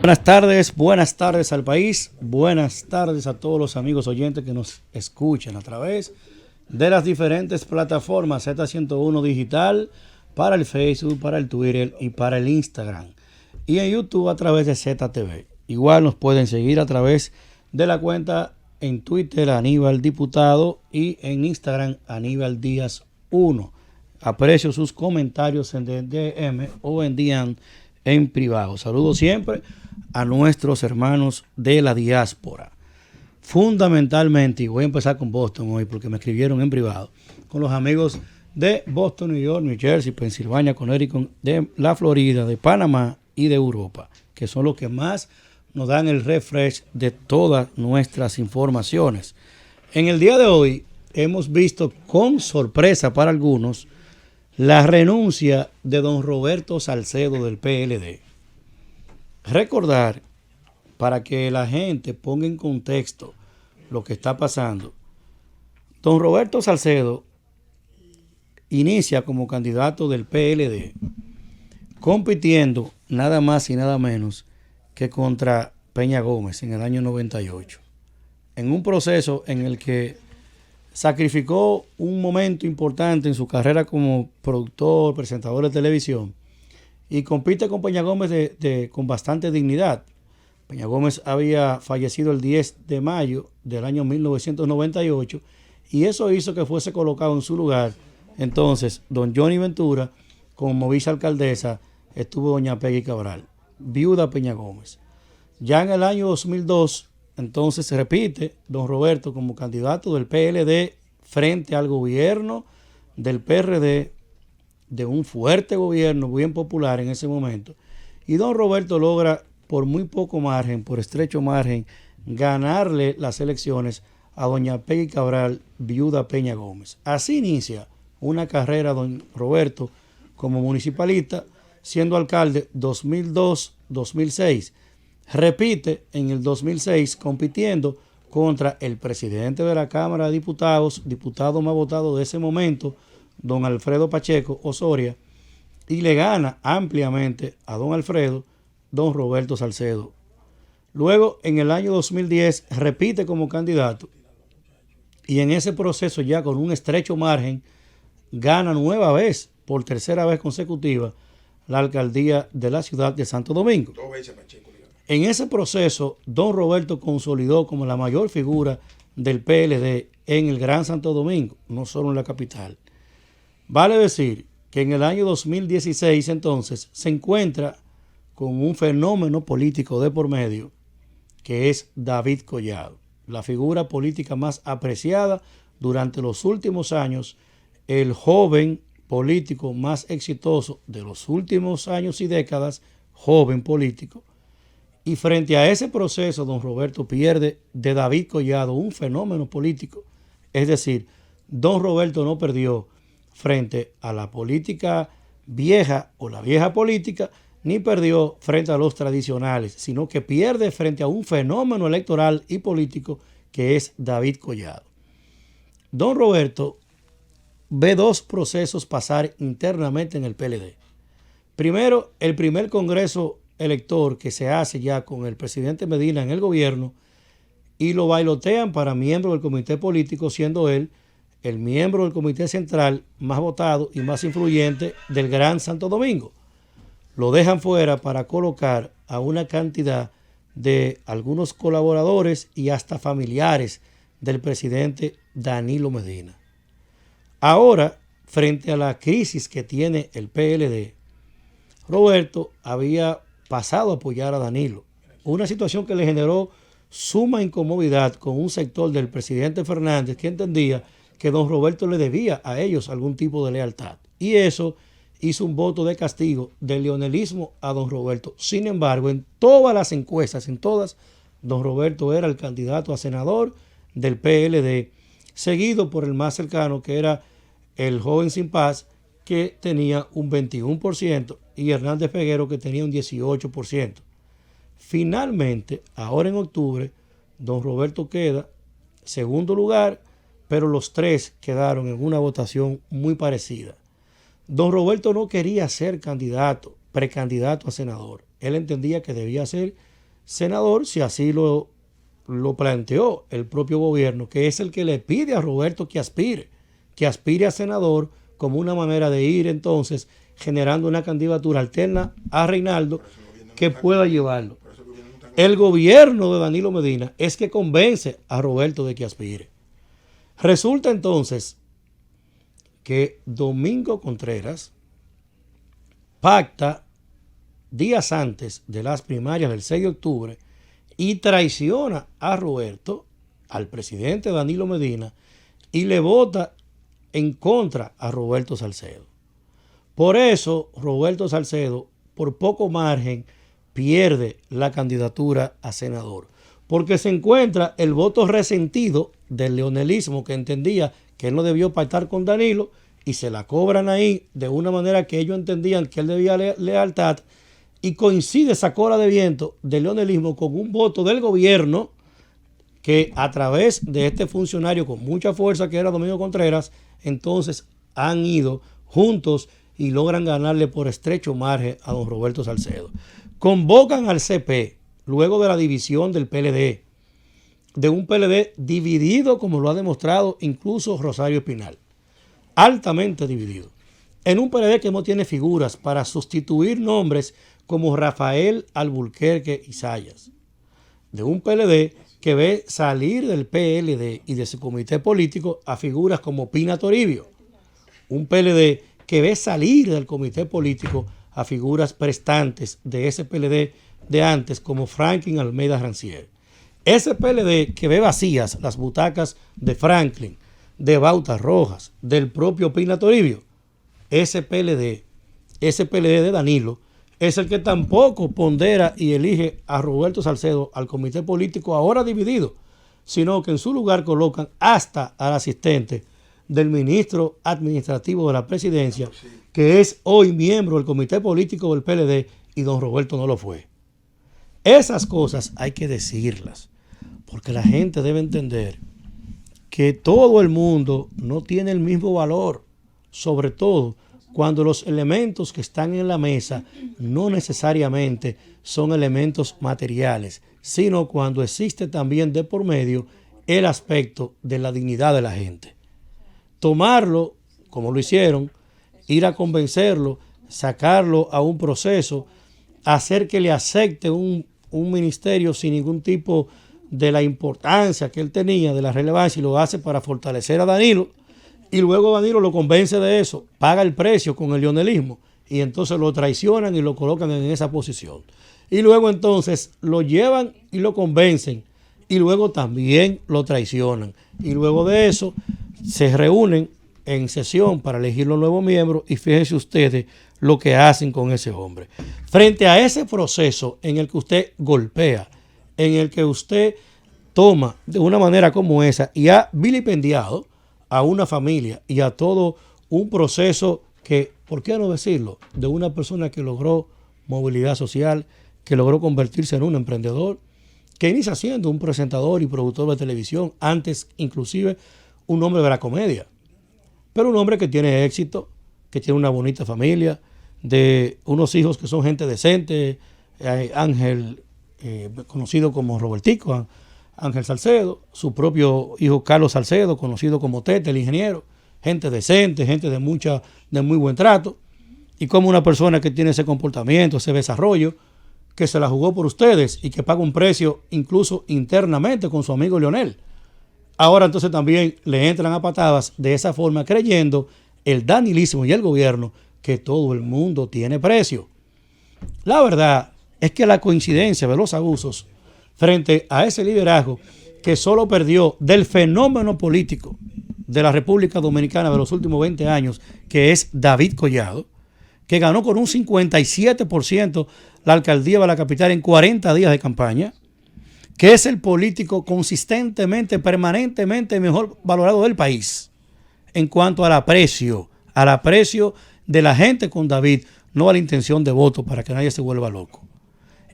Buenas tardes al país, buenas tardes a todos los amigos oyentes que nos escuchan a través de las diferentes plataformas Z101 Digital, para el Facebook, para el Twitter y para el Instagram, y en YouTube a través de ZTV. Igual nos pueden seguir a través de la cuenta en Twitter Aníbal Diputado y en Instagram Aníbal Díaz 1. Aprecio sus comentarios en DM o envían en privado. Saludo siempre a nuestros hermanos de la diáspora. Fundamentalmente, y voy a empezar con Boston hoy porque me escribieron en privado, con los amigos de Boston, New York, New Jersey, Pensilvania, Connecticut, de la Florida, de Panamá y de Europa, que son los que más nos dan el refresh de todas nuestras informaciones. En el día de hoy hemos visto con sorpresa para algunos la renuncia de don Roberto Salcedo del PLD. Recordar, para que la gente ponga en contexto lo que está pasando, don Roberto Salcedo inicia como candidato del PLD, compitiendo nada más y nada menos que contra Peña Gómez en el año 98, en un proceso en el que sacrificó un momento importante en su carrera como productor, presentador de televisión, y compite con Peña Gómez con bastante dignidad. Peña Gómez había fallecido el 10 de mayo del año 1998 y eso hizo que fuese colocado en su lugar entonces don Johnny Ventura. Como vicealcaldesa estuvo doña Peggy Cabral, viuda Peña Gómez. Ya en el año 2002 entonces se repite don Roberto como candidato del PLD frente al gobierno del PRD, de un fuerte gobierno bien popular en ese momento, y don Roberto logra por muy poco margen, por estrecho margen, ganarle las elecciones a doña Peggy Cabral, viuda Peña Gómez. Así inicia una carrera don Roberto como municipalista, siendo alcalde 2002-2006. Repite en el 2006 compitiendo contra el presidente de la Cámara de Diputados, diputado más votado de ese momento, don Alfredo Pacheco Osoria, y le gana ampliamente a don Alfredo, don Roberto Salcedo. Luego, en el año 2010, repite como candidato y en ese proceso, ya con un estrecho margen, gana nueva vez, por tercera vez consecutiva, la alcaldía de la ciudad de Santo Domingo. En ese proceso, don Roberto consolidó como la mayor figura del PLD en el Gran Santo Domingo, no solo en la capital. Vale decir que en el año 2016 entonces se encuentra con un fenómeno político de por medio, que es David Collado, la figura política más apreciada durante los últimos años, el joven político más exitoso de los últimos años y décadas, joven político. Y frente a ese proceso, don Roberto pierde de David Collado un fenómeno político. Es decir, don Roberto no perdió frente a la política vieja o la vieja política, ni perdió frente a los tradicionales, sino que pierde frente a un fenómeno electoral y político que es David Collado. Don Roberto ve dos procesos pasar internamente en el PLD. Primero, el primer congreso elector que se hace ya con el presidente Medina en el gobierno, y lo bailotean para miembro del comité político, siendo él el miembro del comité central más votado y más influyente del Gran Santo Domingo. Lo dejan fuera para colocar a una cantidad de algunos colaboradores y hasta familiares del presidente Danilo Medina. Ahora, frente a la crisis que tiene el PLD, Roberto había pasado a apoyar a Danilo, una situación que le generó suma incomodidad con un sector del presidente Fernández que entendía que don Roberto le debía a ellos algún tipo de lealtad, y eso hizo un voto de castigo del leonelismo a don Roberto. Sin embargo, en todas las encuestas, en todas, don Roberto era el candidato a senador del PLD, seguido por el más cercano, que era el joven Sin Paz, que tenía un 21%, y Hernández Peguero, que tenía un 18%. Finalmente, ahora en octubre, don Roberto queda segundo lugar, pero los tres quedaron en una votación muy parecida. Don Roberto no quería ser candidato, precandidato a senador. Él entendía que debía ser senador si así lo planteó el propio gobierno, que es el que le pide a Roberto que aspire a senador como una manera de ir entonces generando una candidatura alterna a Reinaldo que pueda llevarlo. El gobierno de Danilo Medina es que convence a Roberto de que aspire. Resulta entonces que Domingo Contreras pacta días antes de las primarias del 6 de octubre y traiciona a Roberto, al presidente Danilo Medina, y le vota en contra a Roberto Salcedo. Por eso, Roberto Salcedo, por poco margen, pierde la candidatura a senador, porque se encuentra el voto resentido del leonelismo que entendía que él no debió pactar con Danilo y se la cobran ahí de una manera que ellos entendían que él debía lealtad, y coincide esa cola de viento del leonelismo con un voto del gobierno que a través de este funcionario con mucha fuerza que era Domingo Contreras, entonces han ido juntos y logran ganarle por estrecho margen a don Roberto Salcedo. Convocan al CP luego de la división del PLD, de un PLD dividido como lo ha demostrado incluso Rosario Espinal, altamente dividido, en un PLD que no tiene figuras para sustituir nombres como Rafael Alburquerque y Sayas, de un PLD que ve salir del PLD y de su comité político a figuras como Pina Toribio, un PLD que ve salir del comité político a figuras prestantes de ese PLD de antes como Franklin Almeida Rancière. Ese PLD que ve vacías las butacas de Franklin, de Bautas Rojas, del propio Pina Toribio, ese PLD de Danilo, es el que tampoco pondera y elige a Roberto Salcedo al comité político ahora dividido, sino que en su lugar colocan hasta al asistente del ministro administrativo de la presidencia, que es hoy miembro del comité político del PLD, y don Roberto no lo fue. Esas cosas hay que decirlas, porque la gente debe entender que todo el mundo no tiene el mismo valor, sobre todo cuando los elementos que están en la mesa no necesariamente son elementos materiales, sino cuando existe también de por medio el aspecto de la dignidad de la gente. Tomarlo, como lo hicieron, ir a convencerlo, sacarlo a un proceso, hacer que le acepte un ministerio sin ningún tipo de la importancia que él tenía, de la relevancia, y lo hace para fortalecer a Danilo, y luego Danilo lo convence de eso, paga el precio con el leonelismo, y entonces lo traicionan y lo colocan en esa posición. Y luego entonces lo llevan y lo convencen, y luego también lo traicionan. Y luego de eso se reúnen en sesión para elegir los nuevos miembros, y fíjense ustedes lo que hacen con ese hombre. Frente a ese proceso en el que usted golpea, en el que usted toma de una manera como esa y ha vilipendiado a una familia y a todo un proceso que, ¿por qué no decirlo?, de una persona que logró movilidad social, que logró convertirse en un emprendedor, que inicia siendo un presentador y productor de televisión, antes inclusive un hombre de la comedia, pero un hombre que tiene éxito, que tiene una bonita familia, de unos hijos que son gente decente, Ángel, conocido como Robertico, Ángel Salcedo, su propio hijo Carlos Salcedo, conocido como Tete, el ingeniero, gente decente, gente de muy buen trato, y como una persona que tiene ese comportamiento, ese desarrollo, que se la jugó por ustedes y que paga un precio incluso internamente con su amigo Leonel. Ahora entonces también le entran a patadas de esa forma, creyendo el danilismo y el gobierno que todo el mundo tiene precio. La verdad es que la coincidencia de los abusos frente a ese liderazgo que solo perdió del fenómeno político de la República Dominicana de los últimos 20 años, que es David Collado, que ganó con un 57% la alcaldía de la capital en 40 días de campaña, que es el político consistentemente, permanentemente mejor valorado del país en cuanto al aprecio de la gente con David, no a la intención de voto para que nadie se vuelva loco.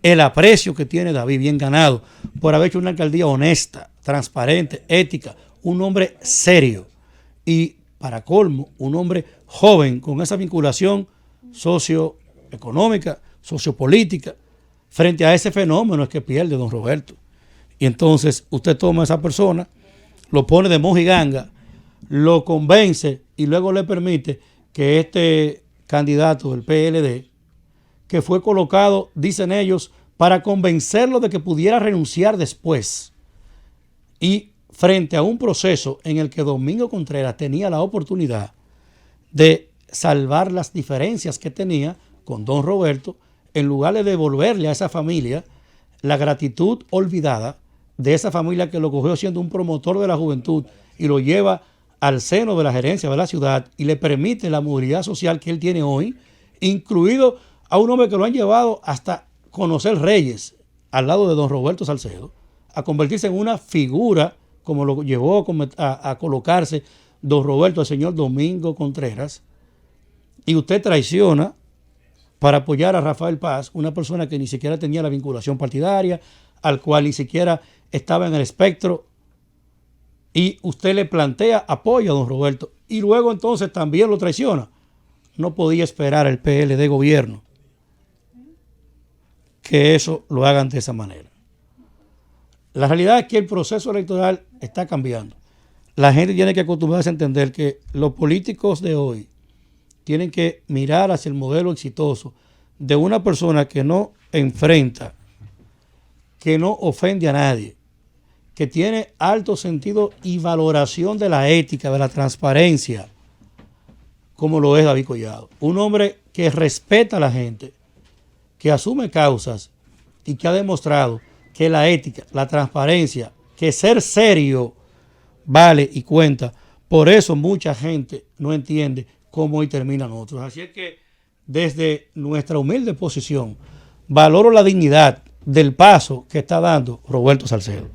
El aprecio que tiene David, bien ganado, por haber hecho una alcaldía honesta, transparente, ética, un hombre serio y, para colmo, un hombre joven con esa vinculación socioeconómica, sociopolítica, Frente a ese fenómeno es que pierde don Roberto. Y entonces usted toma a esa persona, lo pone de mojiganga, lo convence y luego le permite que este candidato del PLD, que fue colocado, dicen ellos, para convencerlo de que pudiera renunciar después, y frente a un proceso en el que Domingo Contreras tenía la oportunidad de salvar las diferencias que tenía con don Roberto, en lugar de devolverle a esa familia la gratitud olvidada de esa familia que lo cogió siendo un promotor de la juventud y lo lleva al seno de la gerencia de la ciudad y le permite la movilidad social que él tiene hoy, incluido a un hombre que lo han llevado hasta conocer reyes al lado de don Roberto Salcedo, a convertirse en una figura como lo llevó a colocarse don Roberto, el señor Domingo Contreras, y usted traiciona para apoyar a Rafael Paz, una persona que ni siquiera tenía la vinculación partidaria, al cual ni siquiera estaba en el espectro, y usted le plantea apoyo a don Roberto, y luego entonces también lo traiciona. No podía esperar el PLD gobierno que eso lo hagan de esa manera. La realidad es que el proceso electoral está cambiando. La gente tiene que acostumbrarse a entender que los políticos de hoy tienen que mirar hacia el modelo exitoso de una persona que no enfrenta, que no ofende a nadie, que tiene alto sentido y valoración de la ética, de la transparencia, como lo es David Collado. Un hombre que respeta a la gente, que asume causas y que ha demostrado que la ética, la transparencia, que ser serio vale y cuenta. Por eso mucha gente no entiende cómo hoy terminan otros. Así es que desde nuestra humilde posición valoro la dignidad del paso que está dando Roberto Salcedo.